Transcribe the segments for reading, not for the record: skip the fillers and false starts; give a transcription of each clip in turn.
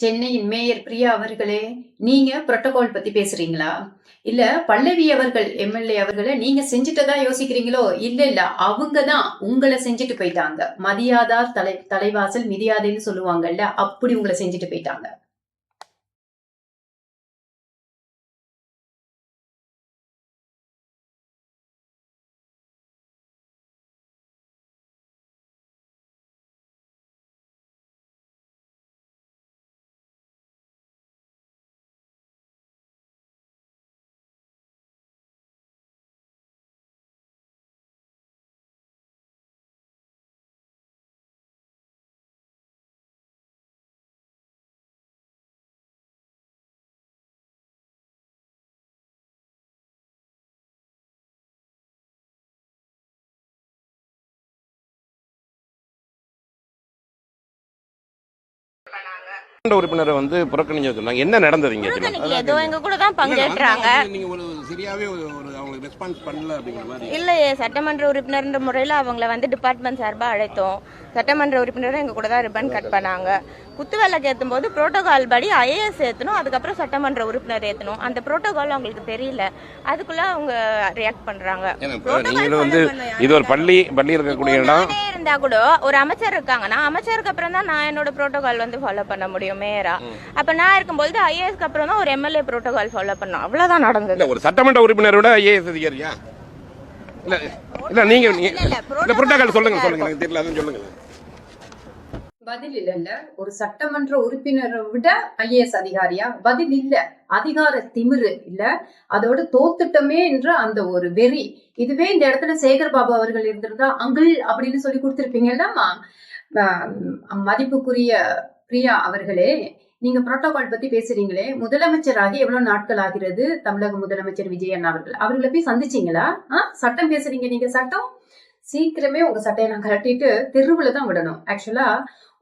சென்னையின் மேயர் பிரியா அவர்களே, நீங்க புரோட்டோகால் பத்தி பேசுறீங்களா? இல்ல பல்லவி அவர்கள் எம்எல்ஏ அவர்கள நீங்க செஞ்சுட்டதா யோசிக்கிறீங்களோ? இல்ல அவங்க தான் உங்கள செஞ்சுட்டு போயிட்டாங்க. மதியாதார் தலைவாசல் மிதியாதேன்னு சொல்லுவாங்கல்ல, அப்படி உங்கள செஞ்சுட்டு போயிட்டாங்க. உறுப்பினரை வந்து புறக்கணிச்சு சொன்னாங்க. என்ன நடந்தது இங்க? ஏதோ எங்க கூட தான் பங்கேற்றாங்க. நீங்க ஒரு சரியாவே ஒரு அவங்களுக்கு ரெஸ்பான்ஸ் பண்ணல அப்படிங்கிற மாதிரி. இல்லையே, சட்டமன்ற உறுப்பினர்ன்ற முறையில் அவங்கள வந்து டிபார்ட்மெண்ட் சார்பாக அழைத்தோம். சட்டமன்ற உறுப்பினரும் எங்க கூட தான் ரிப்பன் கட் பண்ணாங்க. குத்து விளக்கு ஏற்றும் போது புரோட்டோகால் படி ஐஏஎஸ் ஏற்றணும், அதுக்கப்புறம் சட்டமன்ற உறுப்பினர் ஏற்றணும். அந்த புரோட்டோகால் அவங்களுக்கு தெரியல, அதுக்குள்ள அவங்க ரியாக்ட் பண்றாங்க. நீங்களும் வந்து இது ஒரு பள்ளி இருக்கக்கூடிய இடம் இருந்தா கூட ஒரு அமைச்சர் இருக்காங்கன்னா அமைச்சருக்கு அப்புறம் தான் நான் என்னோட புரோட்டோகால் வந்து ஃபாலோ பண்ண முடியும் மேயரா. அப்ப நான் இருக்கும்போது ஐஏஎஸ்க்கு அப்புறம் தான் ஒரு எம்எல்ஏ புரோட்டோகால் ஃபாலோ பண்ணோம். அவ்வளவுதான் நடந்தது. ஒரு சட்டமன்ற உறுப்பினரோட ஐஏஎஸ் அதிகாரியா? இல்ல இல்ல நீங்க புரோட்டோகால் சொல்லுங்க தெரியல, அதுவும் சொல்லுங்க. பதில் இல்ல. ஒரு சட்டமன்ற உறுப்பினரை விட ஐஏஎஸ் அதிகாரியா? பதில் இல்ல. அதிகார திமிரு இல்ல, அதோட தோத்துட்டமே என்ற அந்த ஒரு வெறி. இதுவே இந்த இடத்துல சேகர் பாபு அவர்கள் இருந்திருந்தா அங்கிள் அப்படின்னு சொல்லி கொடுத்திருப்பீங்கல்லம்மா. மதிப்புக்குரிய பிரியா அவர்களே, நீங்க புரோட்டோகால் பத்தி பேசுறீங்களே, முதலமைச்சராகி எவ்வளவு நாட்கள் ஆகிறது? தமிழக முதலமைச்சர் விஜயன் அவர்களை போய் சந்திச்சீங்களா? சட்டம் பேசுறீங்க நீங்க. சட்டம் சீக்கிரமே உங்க சட்டையை நான் கட்டிட்டு தெருவுல தான் விடணும். ஆக்சுவலா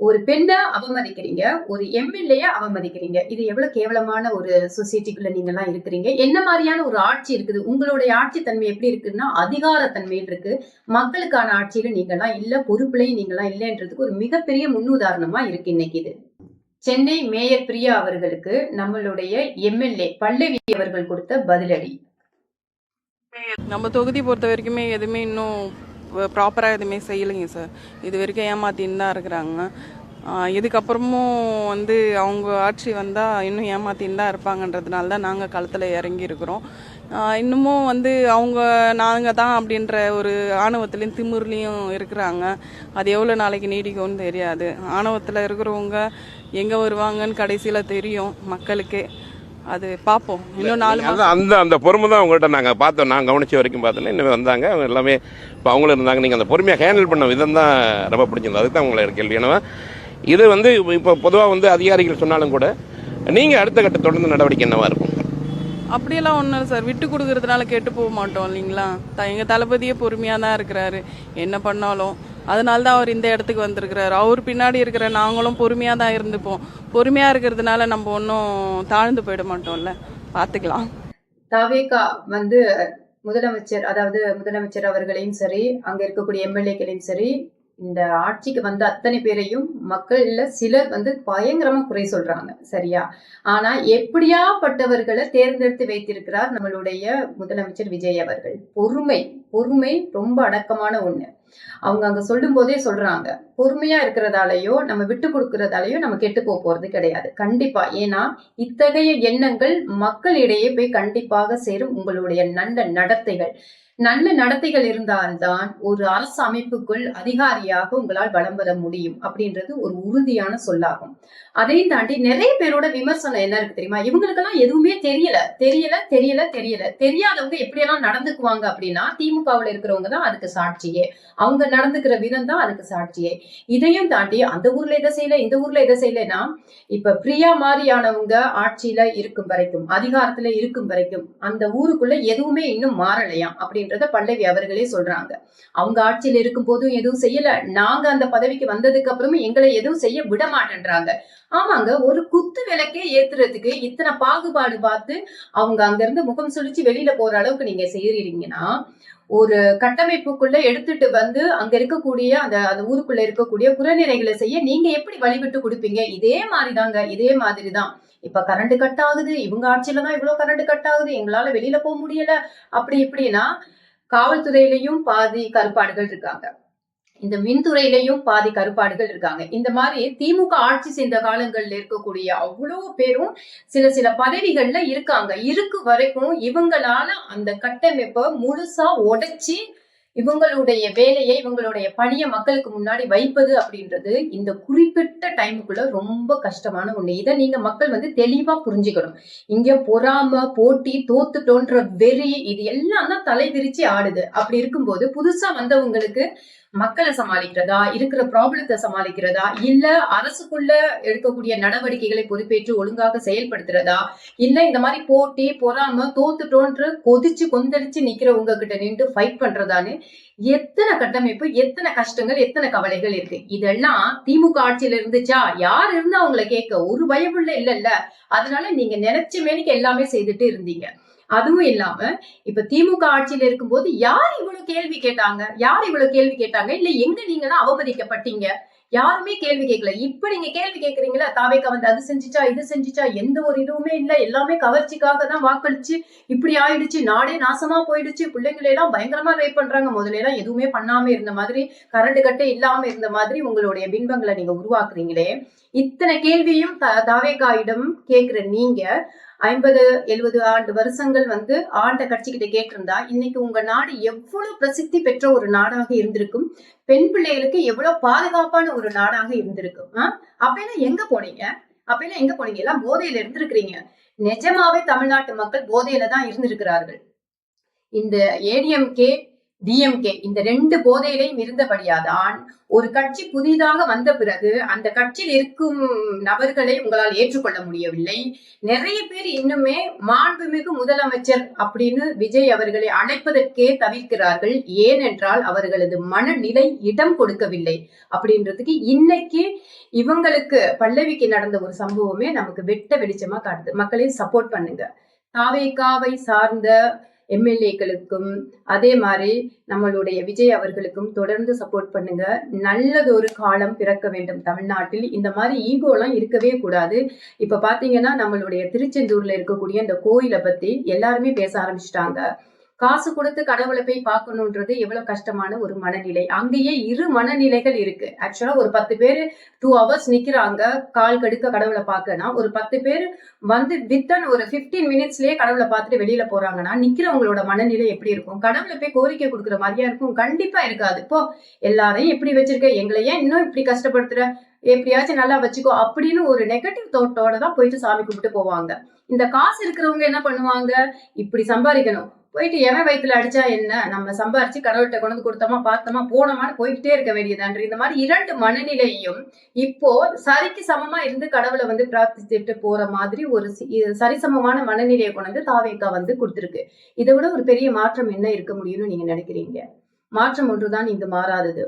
ஒரு பெண்ணை அவமதிக்கிறீங்க, ஒரு எம்எல்ஏ அவமதிக்கிறீங்க. இது எவ்வளவு கேவலமான ஒரு சொசைட்டிக்குள்ள நீங்க எல்லாம் இருக்கிறீங்க. என்ன மாதிரியான ஒரு ஆட்சி இருக்குது? உங்களுடைய ஆட்சி தன்மை எப்படி இருக்குன்னா அதிகார தன்மையில் இருக்கு. மக்களுக்கான ஆட்சியில நீங்க எல்லாம் இல்ல, பொறுப்புலையும் நீங்க எல்லாம் இல்லைன்றதுக்கு ஒரு மிகப்பெரிய முன்னுதாரணமா இருக்கு இன்னைக்கு இது. சென்னை மேயர் பிரியா அவர்களுக்கு நம்மளுடைய எம்எல்ஏ பல்லவி அவர்கள் கொடுத்த பதிலடி. நம்ம தொகுதி பொறுத்த வரைக்குமே எதுவுமே இன்னும் ப்ராப்பராக எதுவுமே செய்யலைங்க சார். இது வரைக்கும் ஏமாத்தின்னு தான் இருக்கிறாங்க. இதுக்கப்புறமும் வந்து அவங்க ஆட்சி வந்தால் இன்னும் ஏமாத்தின்னு தான் இருப்பாங்கன்றதுனால தான் நாங்கள் களத்தில் இறங்கி இருக்கிறோம். இன்னமும் வந்து அவங்க நாங்கள் தான் அப்படின்ற ஒரு ஆணவத்துலேயும் திமிர்லேயும் இருக்கிறாங்க. அது எவ்வளோ நாளைக்கு நீடிக்கும்னு தெரியாது. ஆணவத்தில் இருக்கிறவங்க எங்கே வருவாங்கன்னு கடைசியில் தெரியும் மக்களுக்கே. அது பார்ப்போம். இன்னும் 4 மாதம் அந்த பொறுமை தான் உங்கள்கிட்ட நாங்கள் பார்த்தோம். நான் கவனிச்ச வரைக்கும் பார்த்தோன்னா இன்னும் வந்தாங்க அவங்க எல்லாமே. இப்போ அவங்களும் இருந்தாங்க. நீங்கள் அந்த பொறுமையாக ஹேண்டில் பண்ண விதம் தான் ரொம்ப பிடிச்சிருந்தது. அதுக்கு தான் உங்களை கேள்வி. ஏன்னா இது வந்து இப்போ பொதுவாக வந்து அதிகாரிகள் சொன்னாலும் கூட நீங்கள் அடுத்த கட்ட தொடர்ந்து நடவடிக்கை என்னவா இருக்கும்? அப்படியெல்லாம் ஒன்றும் இல்லை சார். விட்டு கொடுக்கறதுனால கெட்டு போக மாட்டோம் இல்லைங்களா? எங்கள் தளபதியே பொறுமையாக தான் இருக்கிறாரு என்ன பண்ணாலும். அதனால தான் அவர் இந்த இடத்துக்கு வந்திருக்கிறாரு. அவர் பின்னாடி இருக்கிற நாங்களும் பொறுமையாக தான் இருந்துப்போம். பொறுமையாக இருக்கிறதுனால நம்ம ஒன்றும் தாழ்ந்து போயிட மாட்டோம்ல, பார்த்துக்கலாம். தாவேகா வந்து முதலமைச்சர், அதாவது முதலமைச்சர் அவர்களையும் சரி, அங்க இருக்கக்கூடிய எம்எல்ஏக்களையும் சரி, இந்த ஆட்சிக்கு வந்த அத்தனை பேரையும் மக்கள்ல சிலர் வந்து பயங்கரமா குறை சொல்றாங்க, சரியா? ஆனா எப்படியாப்பட்டவர்களை தேர்ந்தெடுத்து வைத்திருக்கிறார் நம்மளுடைய முதலமைச்சர் விஜய் அவர்கள். பொறுமை ரொம்ப அடக்கமான ஒண்ணு. அவங்க அங்க சொல்லும் போதே சொல்றாங்க, பொறுமையா இருக்கிறதாலயோ நம்ம விட்டு கொடுக்கறதாலயோ நம்ம கெட்டு போறது கிடையாது கண்டிப்பா. ஏன்னா இத்தகைய எண்ணங்கள் மக்களிடையே போய் கண்டிப்பாக சேரும். உங்களுடைய நல்ல நடத்தைகள் இருந்தால்தான் ஒரு அரசு அமைப்புக்குள் அதிகாரியாக உங்களால் வலம் வர முடியும் அப்படின்றது ஒரு உறுதியான சொல்லாகும். அதையும் தாண்டி நிறைய பேரோட விமர்சனம் என்ன இருக்கு தெரியுமா? இவங்களுக்கெல்லாம் எதுவுமே தெரியாதவங்க எப்படியெல்லாம் நடந்துக்குவாங்க அப்படின்னா திமுகவில் இருக்கிறவங்க தான் அதுக்கு சாட்சியே. அவங்க நடந்துக்கிற விதம் தான் அதுக்கு சாட்சியே. இதையும் தாண்டி அந்த ஊர்ல எதை செய்யல, இந்த ஊர்ல எதை செய்யலன்னா, இப்ப பிரியா மாதிரியானவங்க ஆட்சியில இருக்கும் வரைக்கும், அதிகாரத்துல இருக்கும் வரைக்கும் அந்த ஊருக்குள்ள எதுவுமே இன்னும் மாறலையா அப்படின்றத பல்லவி அவர்களே சொல்றாங்க. அவங்க ஆட்சியில இருக்கும் போதும் எதுவும் செய்யல, நாங்க அந்த பதவிக்கு வந்ததுக்கு அப்புறமும் எங்களை எதுவும் செய்ய விட மாட்டேன்றாங்க. ஆமாங்க, ஒரு குத்து விளக்கே ஏத்துறதுக்கு இத்தனை பாகுபாடு பார்த்து அவங்க அங்க இருந்து முகம் சுழிச்சு வெளியில போற அளவுக்கு நீங்க செய்யறீங்கன்னா, ஒரு கட்டமைப்புக்குள்ள எடுத்துட்டு வந்து அங்க இருக்கக்கூடிய அந்த ஊருக்குள்ள இருக்கக்கூடிய குறைநிறைகளை செய்ய நீங்க எப்படி வழிவிட்டு கொடுப்பீங்க? இதே மாதிரிதாங்க, இதே மாதிரிதான். இப்ப கரண்ட் கட் ஆகுது, இவங்க ஆட்சியில தான் இவ்வளவு கரண்ட் கட் ஆகுது, எங்களால வெளியில போக முடியல, அப்படி இப்படின்னா காவல்துறையிலையும் பாதி கருப்பாடுகள் இருக்காங்க, இந்த மின்துறையிலையும் பாதி கருப்பாடுகள் இருக்காங்க. இந்த மாதிரி திமுக ஆட்சி செய்த காலங்கள்ல இருக்கக்கூடிய அவ்வளவு பேரும் சில சில பதவிகள்ல இருக்காங்க. இருக்கு வரைக்கும் இவங்களால அந்த கட்டமைப்பை முழுசா உடைச்சி இவங்களுடைய வேலையை, இவங்களுடைய பணியை மக்களுக்கு முன்னாடி வைப்பது அப்படின்றது இந்த குறிப்பிட்ட டைமுக்குள்ள ரொம்ப கஷ்டமான ஒண்ணு. இதை நீங்க மக்கள் வந்து தெளிவா புரிஞ்சுக்கணும். இங்க பொறாம, போட்டி, தோத்துட்டோன்ற வெறி, இது எல்லாம் தான் தலை விரிச்சு ஆடுது. அப்படி இருக்கும்போது புதுசா வந்தவங்களுக்கு மக்களை சமாளிக்கிறதா, இருக்கிற ப்ராப்ளத்தை சமாளிக்கிறதா, இல்ல அரசுக்குள்ள எடுக்கக்கூடிய நடவடிக்கைகளை பொறுப்பேற்று ஒழுங்காக செயல்படுத்துறதா, இல்ல இந்த மாதிரி போட்டி, பொறாம, தோத்துட்டோன்ற கொதிச்சு கொந்தளிச்சு நிக்கிறவங்க கிட்ட நின்று ஃபைட் பண்றதான்னு எத்தனை கட்டமைப்பு, எத்தனை கஷ்டங்கள், எத்தனை கவலைகள் இருக்கு. இதெல்லாம் திமுக ஆட்சியில இருந்துச்சா? யார் இருந்தா அவங்களை கேட்க? ஒரு பயமுள்ள இல்ல. அதனால நீங்க நினைச்ச மேனிக்கு எல்லாமே செய்துட்டு இருந்தீங்க. அதுவும் இல்லாம இப்ப திமுக ஆட்சியில இருக்கும்போது யார் இவ்வளவு கேள்வி கேட்டாங்க? யார் இவ்வளவு கேள்வி கேட்டாங்க? இல்ல எங்க நீங்க தான் அவமதிக்கப்பட்டீங்க? யாருமே கேள்வி கேட்கல. இப்ப நீங்க கேள்வி கேட்கறீங்களா? தாவேக்கா வந்து அது செஞ்சுச்சா, இது செஞ்சுச்சா, எந்த ஒரு இதுவுமே இல்ல, எல்லாமே கவர்ச்சிக்காக தான் வாக்களிச்சு இப்படி ஆயிடுச்சு, நாடே நாசமா போயிடுச்சு, பிள்ளைங்களை எல்லாம் பயங்கரமா ரேப் பண்றாங்க. முதல்ல எல்லாம் எதுவுமே பண்ணாம இருந்த மாதிரி, கரண்ட் கட்டே இல்லாம இருந்த மாதிரி உங்களுடைய பின்பங்களை நீங்க உருவாக்குறீங்களே. இத்தனை கேள்வியும் தாவேக்காயிடம் கேட்கிற நீங்க 50-70 ஆண்டு வருஷங்கள் வந்து ஆண்ட கட்சிக்கிட்ட கேட்டிருந்தா இன்னைக்கு உங்க நாடு எவ்வளவு பிரசித்தி பெற்ற ஒரு நாடாக இருந்திருக்கும், பெண் பிள்ளைகளுக்கு எவ்வளவு பாதுகாப்பான ஒரு நாடாக இருந்திருக்கும். அப்பெல்லாம் எங்க போனீங்க? அப்பெல்லாம் எங்க போனீங்க? எல்லாம் போதையில இருந்திருக்கிறீங்க. நிஜமாவே தமிழ்நாட்டு மக்கள் போதையில தான் இருந்திருக்கிறார்கள். இந்த ஏடிஎம்கே, டிஎம்கே இந்த 2 போதையிலையும் இருந்தபடியாதான் ஒரு கட்சி புதிதாக வந்த பிறகு அந்த கட்சியில் இருக்கும் நபர்களை உங்களால் ஏற்றுக்கொள்ள முடியவில்லை. நிறைய பேர் இன்னுமே மாண்புமிகு முதலமைச்சர் அப்படின்னு விஜய் அவர்களை அழைப்பதற்கே தவிர்க்கிறார்கள். ஏனென்றால் அவர்களது மனநிலை இடம் கொடுக்கவில்லை அப்படின்றதுக்கு இன்னைக்கு இவங்களுக்கு பல்லவிக்கு நடந்த ஒரு சம்பவமே நமக்கு வெட்ட வெளிச்சமா காட்டுது. மக்களே சப்போர்ட் பண்ணுங்க. தாவேக்காவை சார்ந்த எம்எல்ஏக்களுக்கும் அதே மாதிரி நம்மளுடைய விஜய் அவர்களுக்கும் தொடர்ந்து சப்போர்ட் பண்ணுங்க. நல்லதொரு காலம் பிறக்க வேண்டும் தமிழ்நாட்டில். இந்த மாதிரி ஈகோலாம் இருக்கவே கூடாது. இப்ப பாத்தீங்கன்னா நம்மளுடைய திருச்செந்தூர்ல இருக்கக்கூடிய இந்த கோயிலை பத்தி எல்லாருமே பேச ஆரம்பிச்சிட்டாங்க. காசு கொடுத்து கடவுளை போய் பார்க்கணுன்றது எவ்வளவு கஷ்டமான ஒரு மனநிலை. அங்கேயே 2 மனநிலைகள் இருக்கு. ஆக்சுவலா ஒரு 10 பேர் 2 hours நிக்கிறாங்க கால் கடுக்க கடவுளை பார்க்கனா, ஒரு 10 பேர் வந்து வித்தன் ஒரு 15 minutesலயே கடவுளை பார்த்துட்டு வெளியில போறாங்கன்னா நிக்கிறவங்களோட மனநிலை எப்படி இருக்கும்? கடவுளை போய் கோரிக்கை கொடுக்குற மாதிரியா இருக்கும்? கண்டிப்பா இருக்காது. இப்போ எல்லாரையும் எப்படி வச்சிருக்க, எங்களை ஏன் இன்னும் இப்படி கஷ்டப்படுத்துற, எப்படியாச்சும் நல்லா வச்சுக்கோ அப்படின்னு ஒரு நெகட்டிவ் தோட்டோட தான் போயிட்டு சாமி கும்பிட்டு போவாங்க. இந்த காசு இருக்கிறவங்க என்ன பண்ணுவாங்க? இப்படி சம்பாதிக்கணும், போயிட்டு எவன் வயிற்றுல அடிச்சா என்ன, நம்ம சம்பாரிச்சு கடவுள்கிட்ட கொண்டு கொடுத்தோமா, பார்த்தோமா, போனோமான்னு போய்கிட்டே இருக்க வேண்டியதான்ற இந்த மாதிரி 2 மனநிலையும் இப்போ சரிக்கு சமமா இருந்து கடவுளை வந்து பிரார்த்திச்சுட்டு போற மாதிரி ஒரு சரிசமமான மனநிலையை கொண்டு தாவேக்கா வந்து கொடுத்துருக்கு. இதை விட ஒரு பெரிய மாற்றம் என்ன இருக்க முடியும்னு நீங்க நினைக்கிறீங்க? மாற்றம் ஒன்றுதான் இங்கு மாறாதது.